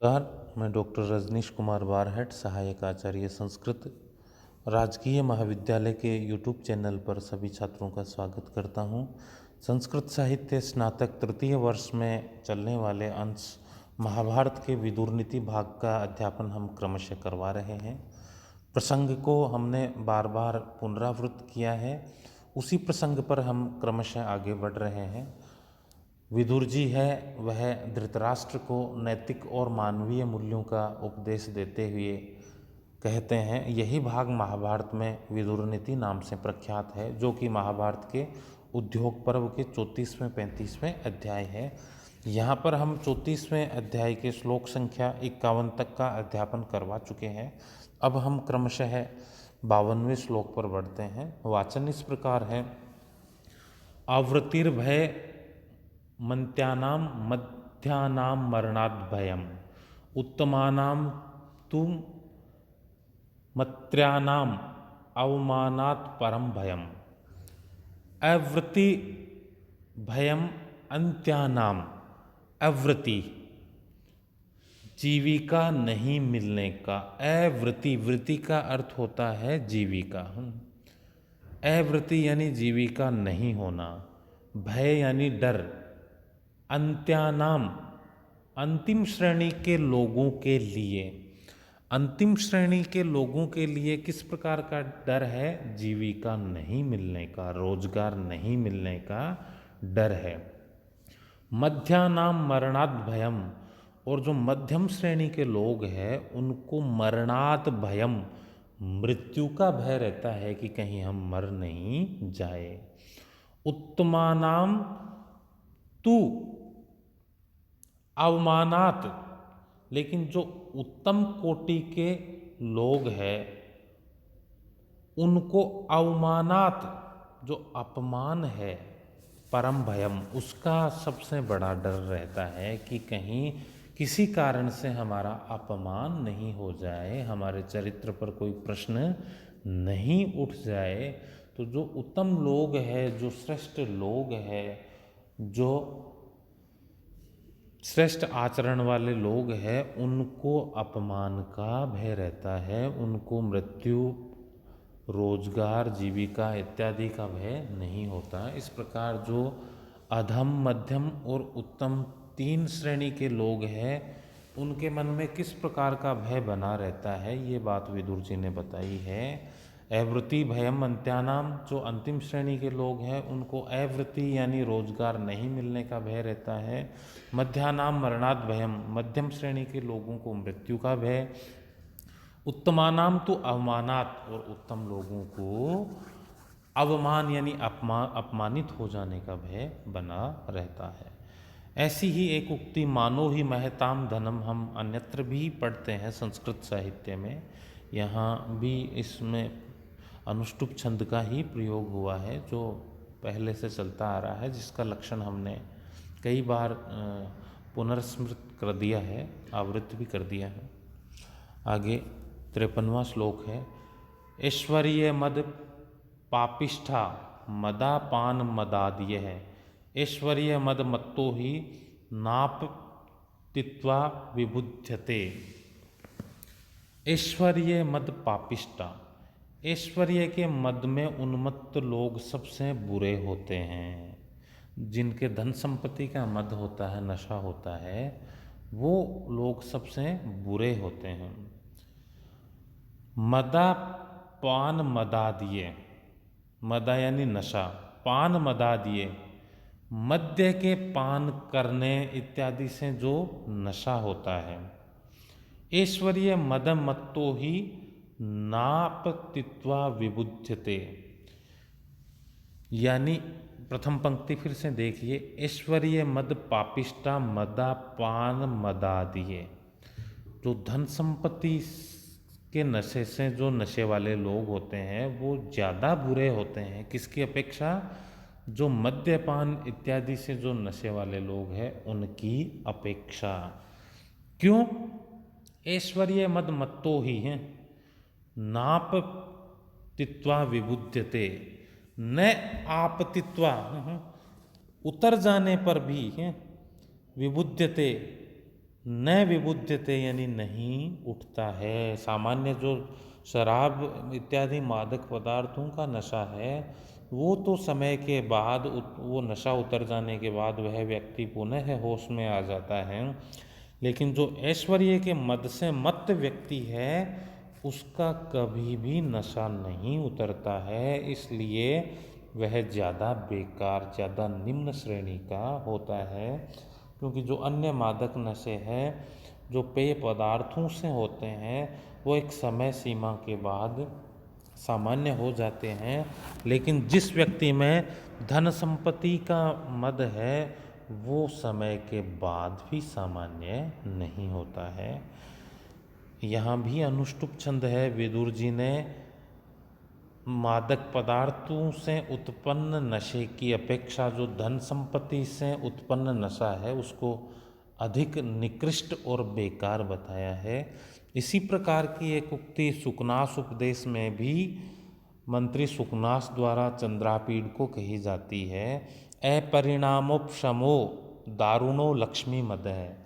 नमस्कार, मैं डॉक्टर रजनीश कुमार बारहट, सहायक आचार्य संस्कृत, राजकीय महाविद्यालय के यूट्यूब चैनल पर सभी छात्रों का स्वागत करता हूं। संस्कृत साहित्य स्नातक तृतीय वर्ष में चलने वाले अंश महाभारत के विदुर नीति भाग का अध्यापन हम क्रमशः करवा रहे हैं। प्रसंग को हमने बार बार पुनरावृत्त किया है, उसी प्रसंग पर हम क्रमशः आगे बढ़ रहे हैं। विदुर जी है वह धृतराष्ट्र को नैतिक और मानवीय मूल्यों का उपदेश देते हुए कहते हैं, यही भाग महाभारत में विदुर नीति नाम से प्रख्यात है, जो कि महाभारत के उद्योग पर्व के 34वें 35वें अध्याय है। यहाँ पर हम 34वें अध्याय के श्लोक संख्या 51 तक का अध्यापन करवा चुके हैं। अब हम क्रमशः 52वें श्लोक पर बढ़ते हैं। वाचन इस प्रकार है, आवृत्तिर्भय मन्त्यानां मध्यानां मरणाद्भयम् उत्तमानां तु मत्र्याणाम् अवमानात् परं भयम्। अवृत्ति भयम अन्त्यानाम, अवृत्ति जीविका नहीं मिलने का, अवृत्ति वृत्ति का अर्थ होता है जीविका। अवृत्ति यानी जीविका नहीं होना, भय यानी डर, अंत्यानाम अंतिम श्रेणी के लोगों के लिए। अंतिम श्रेणी के लोगों के लिए किस प्रकार का डर है? जीविका नहीं मिलने का, रोजगार नहीं मिलने का डर है। मध्यानाम मरणात् भयम, और जो मध्यम श्रेणी के लोग हैं उनको मरणात् भयम, मृत्यु का भय रहता है कि कहीं हम मर नहीं जाए। उत्तमानाम तु अवमानात, लेकिन जो उत्तम कोटि के लोग हैं उनको अवमानात, जो अपमान है, परम भयम, उसका सबसे बड़ा डर रहता है कि कहीं किसी कारण से हमारा अपमान नहीं हो जाए, हमारे चरित्र पर कोई प्रश्न नहीं उठ जाए। तो जो उत्तम लोग हैं, जो श्रेष्ठ लोग हैं, जो श्रेष्ठ आचरण वाले लोग हैं, उनको अपमान का भय रहता है, उनको मृत्यु, रोजगार, जीविका इत्यादि का भय नहीं होता। इस प्रकार जो अधम, मध्यम और उत्तम तीन श्रेणी के लोग हैं उनके मन में किस प्रकार का भय बना रहता है, ये बात विदुर जी ने बताई है। अवृत्ति भयम अंत्यानाम, जो अंतिम श्रेणी के लोग हैं उनको अवृत्ति यानी रोजगार नहीं मिलने का भय रहता है। मध्यानाम मरणात् भयम, मध्यम श्रेणी के लोगों को मृत्यु का भय। उत्तमानाम तो अवमानात, और उत्तम लोगों को अवमान यानी अपमानित हो जाने का भय बना रहता है। ऐसी ही एक उक्ति, मानो ही महताम धनम, हम अन्यत्र भी पढ़ते हैं संस्कृत साहित्य में, यहाँ भी इसमें अनुष्टुप छंद का ही प्रयोग हुआ है जो पहले से चलता आ रहा है, जिसका लक्षण हमने कई बार पुनर्स्मृत कर दिया है, आवृत्त भी कर दिया है। आगे 53वां श्लोक है, ऐश्वर्य मद पापिष्ठा मदापान मदादिय है, ऐश्वर्य मद मत्तो ही नाप तित्वा विबुध्यते। ऐश्वर्य मद पापिष्ठा, ऐश्वर्य के मद में उन्मत्त लोग सबसे बुरे होते हैं। जिनके धन संपत्ति का मद होता है, नशा होता है, वो लोग सबसे बुरे होते हैं। मदा पान मदादिये, मदा यानी नशा, पान मदादिये, मद्य के पान करने इत्यादि से जो नशा होता है। ऐश्वर्य मद मत्तो ही नापतित्वा विबुध्यते, यानी प्रथम पंक्ति फिर से देखिए, ऐश्वर्य मद पापिष्टा मदा पान मदादिये, जो धन संपत्ति के नशे से जो नशे वाले लोग होते हैं वो ज़्यादा बुरे होते हैं किसकी अपेक्षा? जो मद्यपान इत्यादि से जो नशे वाले लोग हैं उनकी अपेक्षा। क्यों? ऐश्वर्य मद मत्तो ही है, नाप तित्वा विबुध्यते, न आपतित्वा, उतर जाने पर भी है, विबुध्यते न विबुध्यते यानी नहीं उठता है। सामान्य जो शराब इत्यादि मादक पदार्थों का नशा है वो तो समय के बाद वो नशा उतर जाने के बाद वह व्यक्ति पुनः होश में आ जाता है, लेकिन जो ऐश्वर्य के मद से मत्त व्यक्ति है उसका कभी भी नशा नहीं उतरता है, इसलिए वह ज़्यादा बेकार, ज़्यादा निम्न श्रेणी का होता है। क्योंकि जो अन्य मादक नशे हैं जो पेय पदार्थों से होते हैं वो एक समय सीमा के बाद सामान्य हो जाते हैं, लेकिन जिस व्यक्ति में धन संपत्ति का मद है वो समय के बाद भी सामान्य नहीं होता है। यहाँ भी अनुष्टुप छंद है। विदुर जी ने मादक पदार्थों से उत्पन्न नशे की अपेक्षा जो धन संपत्ति से उत्पन्न नशा है उसको अधिक निकृष्ट और बेकार बताया है। इसी प्रकार की एक उक्ति सुकनास उपदेश में भी मंत्री सुकनास द्वारा चंद्रापीड़ को कही जाती है। अपरिणामोपशमो दारुणो लक्ष्मी मद है,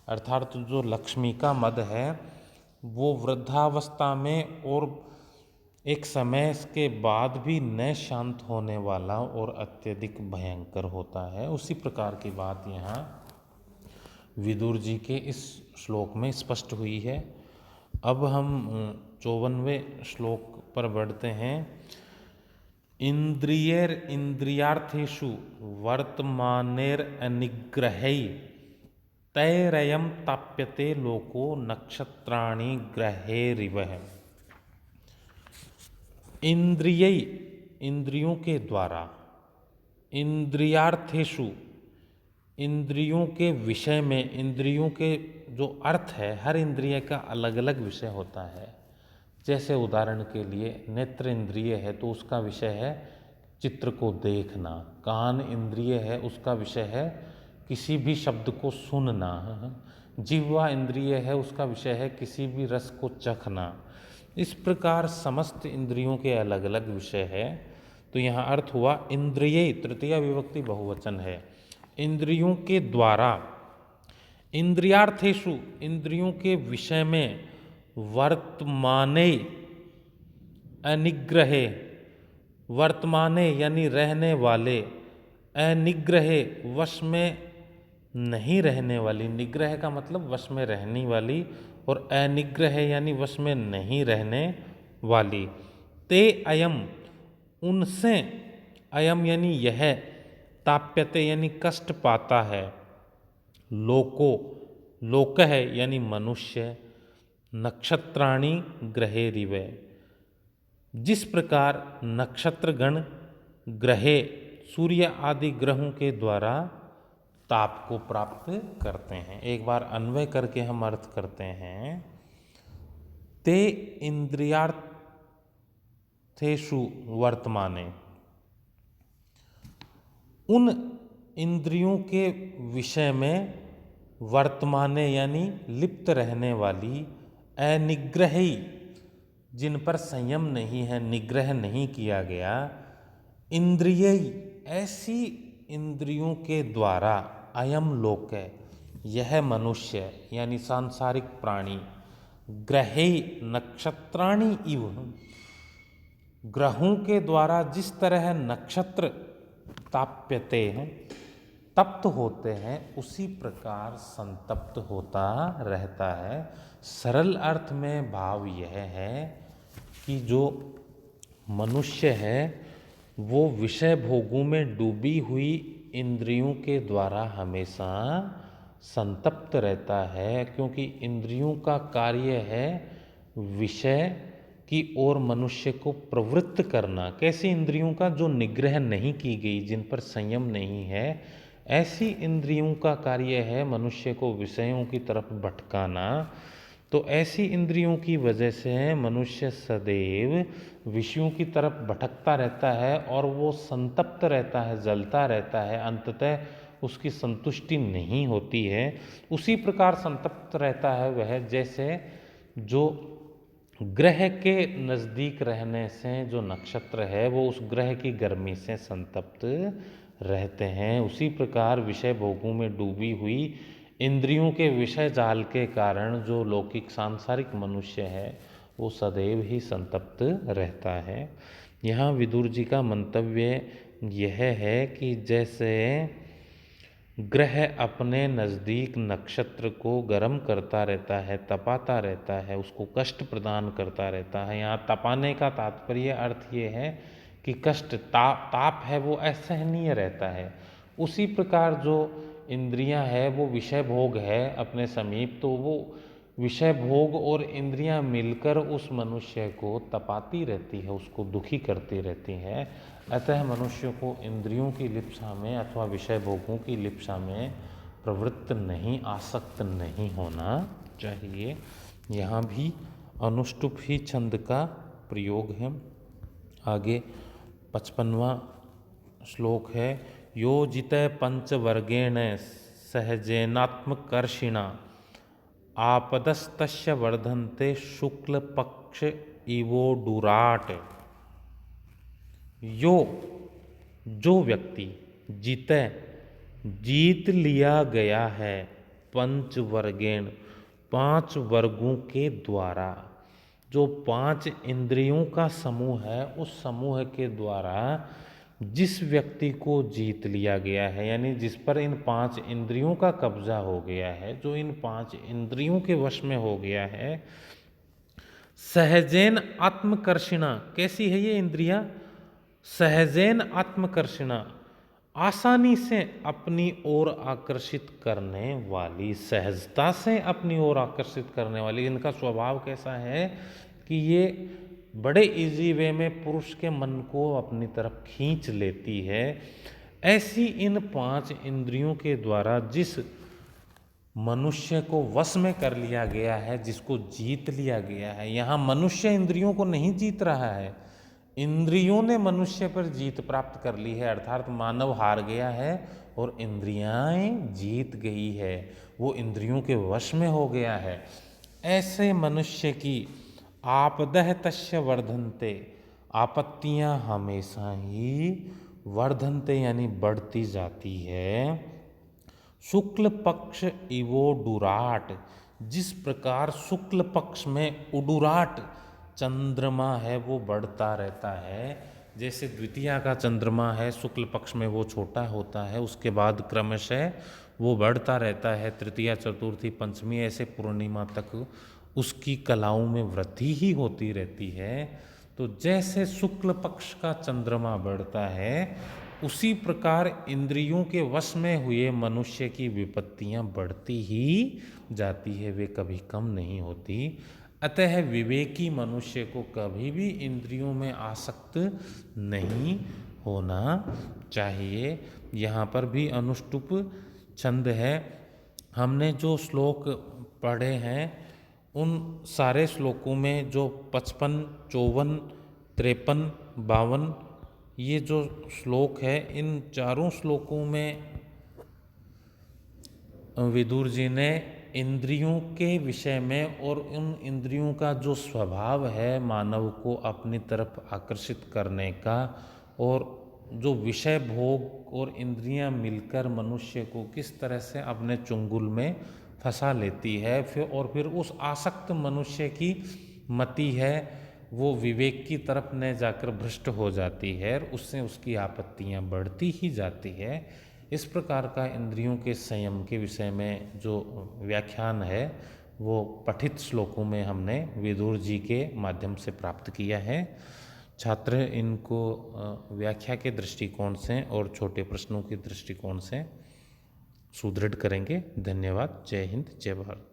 अर्थात जो लक्ष्मी का मद है वो वृद्धावस्था में और एक समय के बाद भी न शांत होने वाला और अत्यधिक भयंकर होता है। उसी प्रकार की बात यहाँ विदुर जी के इस श्लोक में स्पष्ट हुई है। अब हम 54वें श्लोक पर बढ़ते हैं। इंद्रियर इंद्रियार्थेषु वर्तमानेर अनिग्रहै तैरयम ताप्यते लोको नक्षत्राणि ग्रहेरिव। इंद्रिय इंद्रियों के द्वारा, इंद्रियार्थेषु इंद्रियों के विषय में, इंद्रियों के जो अर्थ है हर इंद्रिय का अलग अलग विषय होता है। जैसे उदाहरण के लिए नेत्र इंद्रिय है तो उसका विषय है चित्र को देखना, कान इंद्रिय है उसका विषय है किसी भी शब्द को सुनना, जिह्वा इंद्रिय है उसका विषय है किसी भी रस को चखना। इस प्रकार समस्त इंद्रियों के अलग अलग विषय है। तो यहाँ अर्थ हुआ इंद्रिय, तृतीया विभक्ति बहुवचन है। इंद्रियों के द्वारा, इंद्रियार्थेषु इंद्रियों के विषय में, वर्तमाने अनिग्रहे, वर्तमाने यानी रहने वाले, अनिग्रहे वश में नहीं रहने वाली, निग्रह का मतलब वश में रहने वाली और अनिग्रह यानी वश में नहीं रहने वाली। ते अयम उनसे, अयम यानी यह, ताप्यते यानी कष्ट पाता है, लोको लोक है यानी मनुष्य, नक्षत्राणि ग्रहेरिवे जिस प्रकार नक्षत्रगण ग्रहे सूर्य आदि ग्रहों के द्वारा ताप को प्राप्त करते हैं। एक बार अन्वय करके हम अर्थ करते हैं। ते इंद्रियार्थेषु वर्तमाने, उन इंद्रियों के विषय में, वर्तमाने यानी लिप्त रहने वाली, अनिग्रही जिन पर संयम नहीं है, निग्रह नहीं किया गया, इंद्रिय ऐसी इंद्रियों के द्वारा, अयम लोक है यह मनुष्य यानी सांसारिक प्राणी, ग्रहे नक्षत्राणि इव ग्रहों के द्वारा जिस तरह नक्षत्र ताप्यते हैं, तप्त होते हैं, उसी प्रकार संतप्त होता रहता है। सरल अर्थ में भाव यह है कि जो मनुष्य है वो विषय भोगों में डूबी हुई इंद्रियों के द्वारा हमेशा संतप्त रहता है, क्योंकि इंद्रियों का कार्य है विषय की ओर मनुष्य को प्रवृत्त करना। कैसी इंद्रियों का? जो निग्रह नहीं की गई, जिन पर संयम नहीं है, ऐसी इंद्रियों का कार्य है मनुष्य को विषयों की तरफ भटकाना। तो ऐसी इंद्रियों की वजह से मनुष्य सदैव विषयों की तरफ भटकता रहता है और वो संतप्त रहता है, जलता रहता है, अंततः उसकी संतुष्टि नहीं होती है। उसी प्रकार संतप्त रहता है वह, जैसे जो ग्रह के नज़दीक रहने से जो नक्षत्र है वो उस ग्रह की गर्मी से संतप्त रहते हैं। उसी प्रकार विषय भोगों में डूबी हुई इंद्रियों के विषय जाल के कारण जो लौकिक सांसारिक मनुष्य है वो सदैव ही संतप्त रहता है। यहाँ विदुर जी का मंतव्य यह है कि जैसे ग्रह अपने नज़दीक नक्षत्र को गर्म करता रहता है, तपाता रहता है, उसको कष्ट प्रदान करता रहता है। यहाँ तपाने का तात्पर्य अर्थ ये है कि कष्ट ताप है वो असहनीय रहता है। उसी प्रकार जो इंद्रियां है वो विषय भोग है अपने समीप, तो वो विषय भोग और इंद्रियां मिलकर उस मनुष्य को तपाती रहती है, उसको दुखी करती रहती है। अतः मनुष्य को इंद्रियों की लिप्सा में अथवा विषय भोगों की लिप्सा में प्रवृत्त नहीं, आसक्त नहीं होना चाहिए। यहाँ भी अनुष्टुप ही छंद का प्रयोग है। आगे 55वां श्लोक है, यो जितय पंचवर्गेण सहजेनात्मकर्षिणा आपदस्तस्य वर्धन्ते शुक्ल पक्ष इवोडुराट। यो जो व्यक्ति जीते जीत लिया गया है पंचवर्गेण 5 वर्गों के द्वारा, जो 5 इंद्रियों का समूह है उस समूह के द्वारा जिस व्यक्ति को जीत लिया गया है, यानी जिस पर इन 5 इंद्रियों का कब्जा हो गया है, जो इन 5 इंद्रियों के वश में हो गया है। सहजेन आत्मकर्षिणा, कैसी है ये इंद्रियां? सहजेन आत्मकर्षिणा, आसानी से अपनी ओर आकर्षित करने वाली, सहजता से अपनी ओर आकर्षित करने वाली। इनका स्वभाव कैसा है कि ये बड़े इजी वे में पुरुष के मन को अपनी तरफ खींच लेती है। ऐसी इन 5 इंद्रियों के द्वारा जिस मनुष्य को वश में कर लिया गया है, जिसको जीत लिया गया है, यहाँ मनुष्य इंद्रियों को नहीं जीत रहा है, इंद्रियों ने मनुष्य पर जीत प्राप्त कर ली है, अर्थात मानव हार गया है और इंद्रियाएं जीत गई है, वो इंद्रियों के वश में हो गया है। ऐसे मनुष्य की आपदह तस्य वर्धन्ते, आपत्तियां हमेशा ही वर्धन्ते यानी बढ़ती जाती है। शुक्ल पक्ष इवोडुराट, जिस प्रकार शुक्ल पक्ष में उडुराट चंद्रमा है वो बढ़ता रहता है। जैसे द्वितीया का चंद्रमा है शुक्ल पक्ष में वो छोटा होता है, उसके बाद क्रमशः वो बढ़ता रहता है, तृतीया चतुर्थी पंचमी ऐसे पूर्णिमा तक उसकी कलाओं में वृद्धि ही होती रहती है। तो जैसे शुक्ल पक्ष का चंद्रमा बढ़ता है उसी प्रकार इंद्रियों के वश में हुए मनुष्य की विपत्तियां बढ़ती ही जाती है, वे कभी कम नहीं होती। अतः विवेकी मनुष्य को कभी भी इंद्रियों में आसक्त नहीं होना चाहिए। यहाँ पर भी अनुष्टुप छंद है। हमने जो श्लोक पढ़े हैं उन सारे श्लोकों में जो 55, 54, 53, 52 ये जो श्लोक है, इन चारों श्लोकों में विदुर जी ने इंद्रियों के विषय में और उन इंद्रियों का जो स्वभाव है मानव को अपनी तरफ आकर्षित करने का, और जो विषय भोग और इंद्रियां मिलकर मनुष्य को किस तरह से अपने चुंगल में फंसा लेती है, फिर उस आसक्त मनुष्य की मति है वो विवेक की तरफ न जाकर भ्रष्ट हो जाती है और उससे उसकी आपत्तियां बढ़ती ही जाती है। इस प्रकार का इंद्रियों के संयम के विषय में जो व्याख्यान है वो पठित श्लोकों में हमने विदुर जी के माध्यम से प्राप्त किया है। छात्र इनको व्याख्या के दृष्टिकोण से और छोटे प्रश्नों के दृष्टिकोण से सुदृढ़ करेंगे। धन्यवाद। जय हिंद, जय भारत।